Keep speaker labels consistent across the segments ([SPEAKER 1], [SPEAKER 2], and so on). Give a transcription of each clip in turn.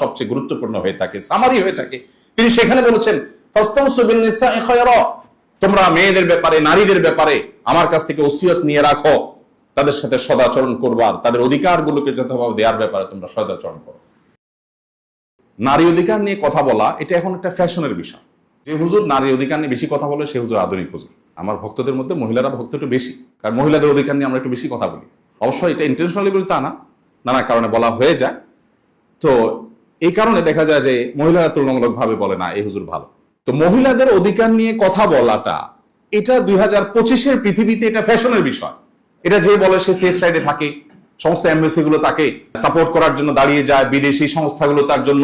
[SPEAKER 1] সবচেয়ে গুরুত্বপূর্ণ হয়ে থাকে, সামারি হয়ে থাকে। তিনি সেখানে বলেছেন, তোমরা মেয়েদের ব্যাপারে, নারীদের ব্যাপারে আমার কাছ থেকে ওসিয়ত নিয়ে রাখো, তাদের সাথে সদাচরণ করবার, তাদের অধিকারগুলোকে যথাভাবে দেওয়ার ব্যাপারে তোমরা সদাচরণ করো। নারী অধিকার নিয়ে কথা বলা এটা এখন একটা ফ্যাশনের বিষয়। যে হুজুর নারী অধিকার নিয়ে বেশি কথা বলে সে হুজুর আধুনিক হুজুর। আমার ভক্তদের মধ্যে মহিলারা ভক্ত একটু বেশি, কারণ মহিলাদের অধিকার নিয়ে আমরা একটু বেশি কথা বলি। অবশ্যই এটা ইন্টেনশনালি বলি তা না, নানা কারণে বলা হয়ে যায়। তো এই কারণে দেখা যায় যে মহিলারা তুলনামূলক ভাবে বলে না এই হুজুর ভালো। তো মহিলাদের অধিকার নিয়ে কথা বলাটা এটা 2025-এর পৃথিবীতে এটা ফ্যাশনের বিষয়। এটা যে বলে সে সেফ সাইডে থাকে, সমস্ত এমবেসি গুলো তাকে সাপোর্ট করার জন্য দাঁড়িয়ে যায়, বিদেশি সংস্থাগুলো তার জন্য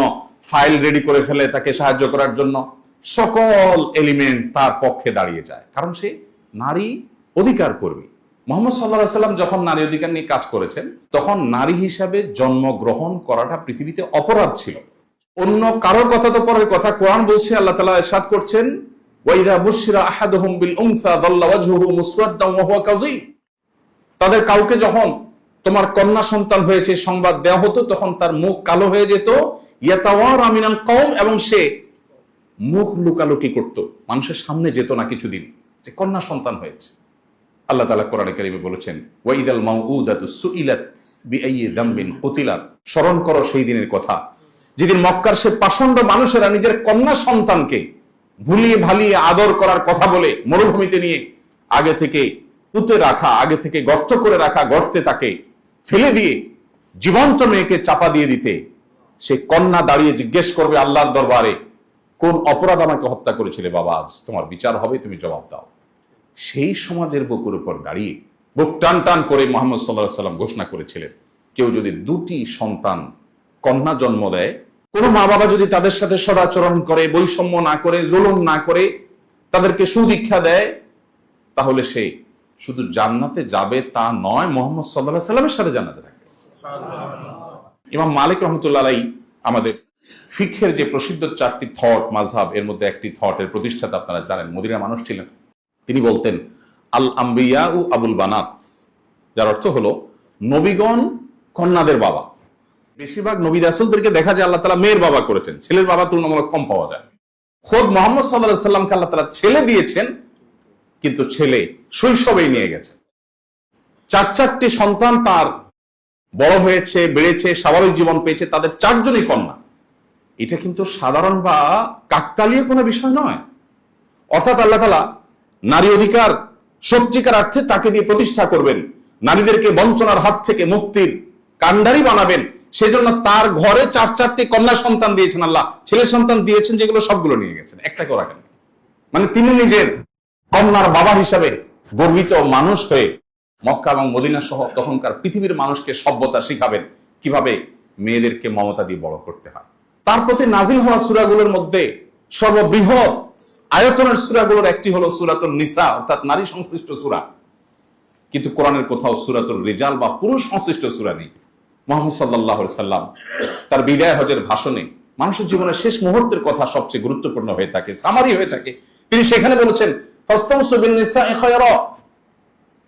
[SPEAKER 1] ফাইল রেডি করে ফেলে তাকে সাহায্য করার জন্য, সকল এলিমেন্ট তার পক্ষে দাঁড়িয়ে যায়, কারণ সে নারী অধিকার কর্মী। মুহাম্মদ সাল্লাল্লাহু আলাইহি ওয়াসাল্লাম যখন নারী অধিকার নিয়ে কাজ করেছেন তখন নারী হিসাবে জন্মগ্রহণ করাটা পৃথিবীতে অপরাধ ছিল। অন্য কারোর কথা তো পরের কথা, কোরআন বলছে, আল্লাহ তাআলা ইরশাদ করছেন, ওয়াইদা বুশিরা আহাদুহুম বিল উনসা দাল্লা ওয়াজহুহু মুসওয়াদ্দান ওয়া হুয়া কাযীম। তাদের কাউকে যখন তোমার কন্যা সন্তান হয়েছে সংবাদ দেওয়া হতো তখন তার মুখ কালো হয়ে যেত, ইয়াতাওয়ারা মিনাল কওম, এবং সে মুখ লুকালুকি করত, মানুষের সামনে যেত না কিছুদিন যে কন্যা সন্তান হয়েছে। আল্লাহ তাআলা কোরআনে কারীমে বলেছেন, ওয়াইদাল মাউউদাতু সুইলাত বিআইয়ি যামবিন কুতিলাত। স্মরণ করো সেই দিনের কথা যেদিন মক্কার সে পাষণ্ড মানুষেরা নিজের কন্যা সন্তানকে ভুলিয়ে ভালিয়ে আদর করার কথা বলে মরুভূমিতে নিয়ে আগে থেকে পুঁতে রাখা, আগে থেকে গর্ত করে রাখা গর্তে তাকে ফেলে দিয়ে জীবন্ত মেয়েকে চাপা দিয়ে দিতে সে কন্যা দাঁড়িয়ে জিজ্ঞেস করবে আল্লাহর দরবারে, কোন অপরাধ আমাকে হত্যা করেছিলে বাবা, আজ তোমার বিচার হবে, তুমি জবাব দাও। সেই সমাজের বুকের উপর দাঁড়িয়ে বুক টান টান করে মুহাম্মদ সাল্লাল্লাহু আলাইহি ওয়াসাল্লাম ঘোষণা করেছিলেন, কেউ যদি দুটি সন্তান কন্যা জন্ম দেয়, কোন মা বাবা যদি তাদের সাথে সদাচরণ করে, বৈষম্য না করে, জুলুম না করে, তাদেরকে সুদীক্ষা দেয়, তাহলে সে শুধু জান্নাতে যাবে তা নয়, মুহাম্মদ সাল্লাল্লাহু আলাইহি ওয়াসাল্লামের সাথে জান্নাতে থাকবে। ইমাম মালিক রাহমাতুল্লাহ আলাইহি আমাদের ফিকহের যে প্রসিদ্ধ 4টি থট মাযহাব, এর মধ্যে একটি থটের প্রতিষ্ঠাতা আপনারা জানেন, মদিনার মানুষ ছিলেন। তিনি বলতেন, আল আম্বিয়া ও আবুল বানাত, যার অর্থ হলো নবীগণ কন্যাদের বাবা। বেশিরভাগ নবী রাসূলদেরকে দেখা যায় আল্লাহ তাআলা মেয়ের বাবা করেছেন, ছেলের বাবা তুলনামূলক কম পাওয়া যায়। খোদ মুহাম্মদ সাল্লাল্লাহু আলাইহি ওয়াসাল্লামকে আল্লাহ তাআলা ছেলে দিয়েছেন, কিন্তু ছেলে শৈশবেই নিয়ে গেছে। 4টি সন্তান তার বড় হয়েছে, বেড়েছে, স্বাভাবিক জীবন পেয়েছে, তাদের 4 জনই কন্যা। এটা কিন্তু সাধারণ বা কাকতালীয় কোনো বিষয় নয়। অর্থাৎ আল্লাহ তাআলা নারী অধিকার সত্যিকার অর্থে তাকে দিয়ে প্রতিষ্ঠা করবেন, নারীদেরকে বঞ্চনার হাত থেকে মুক্তির কাণ্ডারি বানাবেন, সেজন্য তার ঘরে 4টি কন্যা সন্তান দিয়েছেন আল্লাহ। ছেলে সন্তান দিয়েছেন যেগুলো সবগুলো নিয়ে গেছেন, একটাকেও রাখেন। মানে তিনি নিজের কন্যার বাবা হিসাবে গর্বিত মানুষ হয়ে মক্কা এবং মদিনা সহ তখনকার পৃথিবীর মানুষকে সভ্যতা শিখাবেন, কিভাবে মেয়েদেরকে মমতা দিয়ে বড় করতে হয়। তার প্রতি নাজিল হওয়া সূরাগুলোর মধ্যে সর্ববৃহৎ আয়তনের সূরাগুলোর একটি হলো সূরাতুন নিসা, অর্থাৎ নারী সংশ্লিষ্ট সূরা। কিন্তু কোরআনের কোথাও সূরাতুর রিজাল বা পুরুষ সংশ্লিষ্ট সূরা নেই। মুহাম্মদ সাল্লাল্লাহু আলাইহি ওয়াসাল্লাম তার বিদায় হজের ভাষণে মানুষের জীবনের শেষ মুহূর্তের কথা সবচেয়ে গুরুত্বপূর্ণ হয়ে থাকে, সামারি হয়ে থাকে। তিনি সেখানে বলেছেন, ফাস্তাউসু বিন নিসাই খায়রা,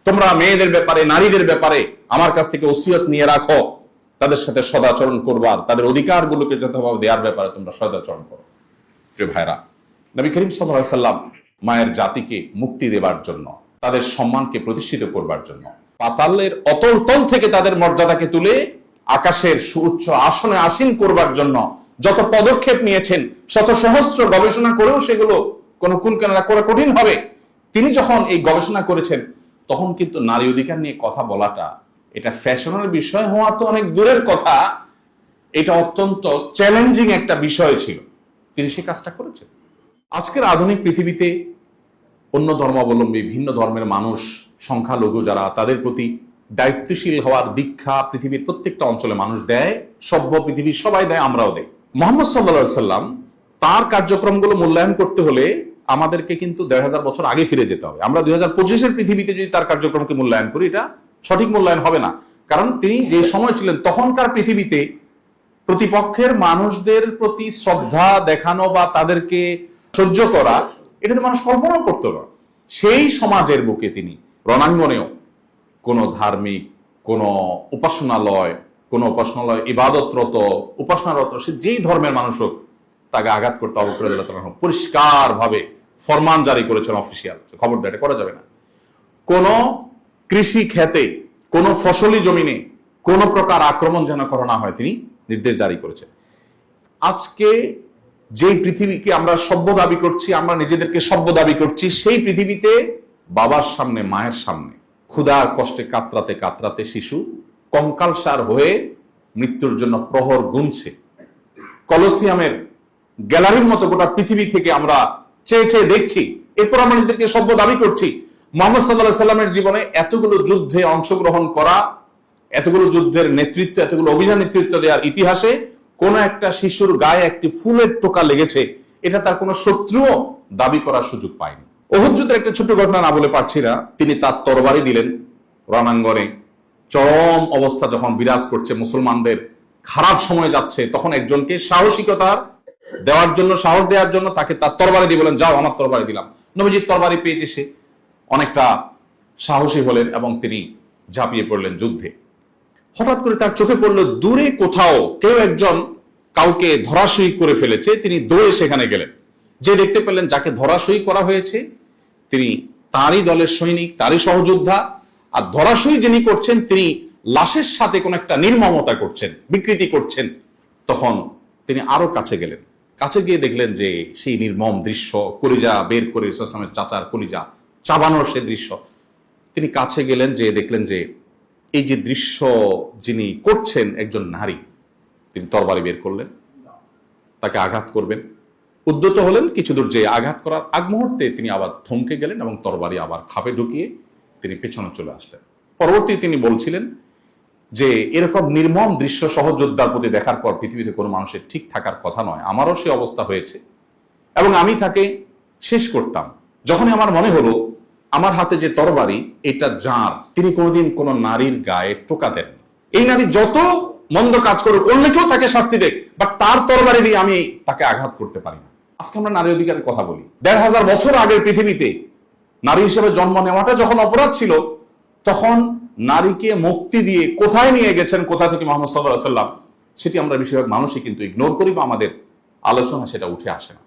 [SPEAKER 1] তোমরা মেয়েদের ব্যাপারে, নারীদের ব্যাপারে আমার কাছ থেকে ওসিয়ত নিয়ে রাখো, তাদের সাথে সদাচরণ করবার, তাদের অধিকারগুলোকে যথাভাবে দেওয়ার ব্যাপারে তোমরা সদাচরণ করো। প্রিয় ভাইরা, নবী করিম সাল্লাল্লাহু আলাইহি ওয়াসাল্লাম মায়ের জাতিকে মুক্তি দেবার জন্য, তাদের সম্মানকে প্রতিষ্ঠিত করবার জন্য, পাতালের অতল তল থেকে তাদের মর্যাদাকে তুলে আকাশের সুউচ্চ আসনে আসীন করবার জন্য যত পদক্ষেপ নিয়েছেন, শত সহস্র গবেষণা করেও সেগুলো কোনো কুলকিনারা করা কঠিন হবে। তিনি যখন এই গবেষণা করেছেন তখন কিন্তু নারী অধিকার নিয়ে কথা বলাটা এটা ফ্যাশনের বিষয় হওয়া তো অনেক দূরের কথা, এটা অত্যন্ত চ্যালেঞ্জিং একটা বিষয় ছিল। তিনি সেই কাজটা করেছেন। আজকের আধুনিক পৃথিবীতে অন্য ধর্মাবলম্বী, ভিন্ন ধর্মের মানুষ, সংখ্যালঘু যারা, তাদের প্রতি দায়িত্বশীল হওয়ার দীক্ষা পৃথিবীর প্রত্যেকটা অঞ্চলে মানুষ দেয়, সভ্য পৃথিবীর সবাই দেয়, আমরাও দেই। মুহাম্মদ সাল্লাল্লাহু আলাইহি ওয়াসাল্লাম তার কার্যক্রমগুলো মূল্যায়ন করতে হলে আমাদেরকে কিন্তু 1500 বছর আগে ফিরে যেতে হবে। আমরা 2025-এর পৃথিবীতে যদি তার কার্যক্রমকে মূল্যায়ন করি, এটা সঠিক মূল্যায়ন হবে না। কারণ তিনি যে সময় ছিলেন তখনকার পৃথিবীতে প্রতিপক্ষের মানুষদের প্রতি শ্রদ্ধা দেখানো বা তাদেরকে সহ্য করা, এটা তো মানুষ কল্পনা করতো না। সেই সমাজের বুকে তিনি রণাঙ্গনেও কোনো ধার্মিক, কোনো উপাসনালয়, কোন উপাসনালয় ইবাদতরত উপাসনারত সে যেই ধর্মের মানুষ হোক তাকে আঘাত করতে আবু বকর রাদিয়াল্লাহু তাআলা পরিষ্কার ভাবে ফরমান জারি করেছেন অফিসিয়াল, খবরদার এটা করা যাবে না। কোন কৃষি ক্ষেতে কোন ফসলি জমিনে কোন প্রকার আক্রমণ যেন করা না হয় তিনি নির্দেশ জারি করেছেন। আজকে যেই পৃথিবীকে আমরা সভ্য দাবি করছি, আমরা নিজেদেরকে সভ্য দাবি করছি, সেই পৃথিবীতে বাবার সামনে মায়ের সামনে ক্ষুধার কষ্টে কাতরাতে কাতরাতে শিশু কঙ্কালসার হয়ে মৃত্যুর জন্য প্রহর গুনছে। কলোসিয়ামের গ্যালারির মতো গোটা পৃথিবী থেকে আমরা চেয়ে চেয়ে দেখছি, এরপর আমরা নিজেদেরকে সভ্য দাবি করছি। মুহাম্মদ সাল্লাল্লাহু আলাইহি সাল্লামের জীবনে এতগুলো যুদ্ধে অংশগ্রহণ করা, এতগুলো যুদ্ধের নেতৃত্ব, এতগুলো অভিযান নেতৃত্ব দেওয়ার ইতিহাসে কোন একটা শিশুর গায়ে একটি ফুলের টোকা লেগেছে এটা তার কোন শত্রুও দাবি করার সুযোগ পায়নি। উহুদ যুদ্ধের একটা ছোট্ট ঘটনা না বলে পারছি না। তিনি তার তরবারি দিলেন রণাঙ্গনে, চরম অবস্থা যখন বিরাজ করছে, মুসলমানদের খারাপ সময় যাচ্ছে, তখন একজনকে সাহসিকতার দেওয়ার জন্য, সাহস দেওয়ার জন্য তাকে তার তরবারি দিয়ে বলেন, যাও আমার তরবারি দিলাম। নবীজির তরবারি পেয়েছে সে অনেকটা সাহসী হলেন এবং তিনি ঝাঁপিয়ে পড়লেন যুদ্ধে। হঠাৎ করে তার চোখে পড়ল দূরে কোথাও কেউ একজন কাউকে ধরাশয়ী করে ফেলেছে। তিনি দৌড়ে সেখানে গেলেন, যে দেখতে পেলেন যাকে ধরাশয়ী করা হয়েছে তিনি তারই দলের সৈনিক, তারই সহযোদ্ধা, আর ধরাশয়ী যিনি করছেন তিনি লাশের সাথে কোন একটা নির্মমতা করছেন, বিকৃতি করছেন। তখন তিনি আরো কাছে গেলেন, কাছে গিয়ে দেখলেন যে সেই নির্মম দৃশ্য, কলিজা বের করে ইসলামের চাচার কলিজা চাবানোর সে দৃশ্য। তিনি কাছে গেলেন, যে দেখলেন যে এই যে দৃশ্য যিনি করছেন একজন নারী। তিনি তরবারি বের করলেন, তাকে আঘাত করবেন, উদ্যত হলেন। কিছু দূর যে আঘাত করার আগ মুহূর্তে তিনি আবার থমকে গেলেন এবং তরবারি আবার খাপে ঢুকিয়ে তিনি পেছনে চলে আসলেন। পরবর্তী তিনি বলছিলেন যে এরকম নির্মম দৃশ্য সহযোদ্ধার প্রতি দেখার পর পৃথিবীতে কোনো মানুষের ঠিক থাকার কথা নয়। আমারও সে অবস্থা হয়েছে এবং আমি তাকে শেষ করতাম। যখনই আমার মনে হলো আমার হাতে যে তরবারি এটা যার, তিনি কোনোদিন কোন নারীর গায়ে টোকা দেন। এই নারী যত মন্দ কাজ করুক, অন্য কেউ তাকে শাস্তি দেখ, বাট তার তরবারি দিয়ে আমি তাকে আঘাত করতে পারি না। আজকে আমরা নারী অধিকারের কথা বলি। ১৫০০ বছর আগের পৃথিবীতে নারী হিসেবে জন্ম নেওয়াটা যখন অপরাধ ছিল, তখন নারীকে মুক্তি দিয়ে কোথায় নিয়ে গেছেন, কোথা থেকে মুহাম্মদ সাল্লাল্লাহু আলাইহি ওয়াসাল্লাম, সেটি আমরা বেশিরভাগ মানুষই কিন্তু ইগনোর করি বা আমাদের আলোচনা সেটা উঠে আসে না।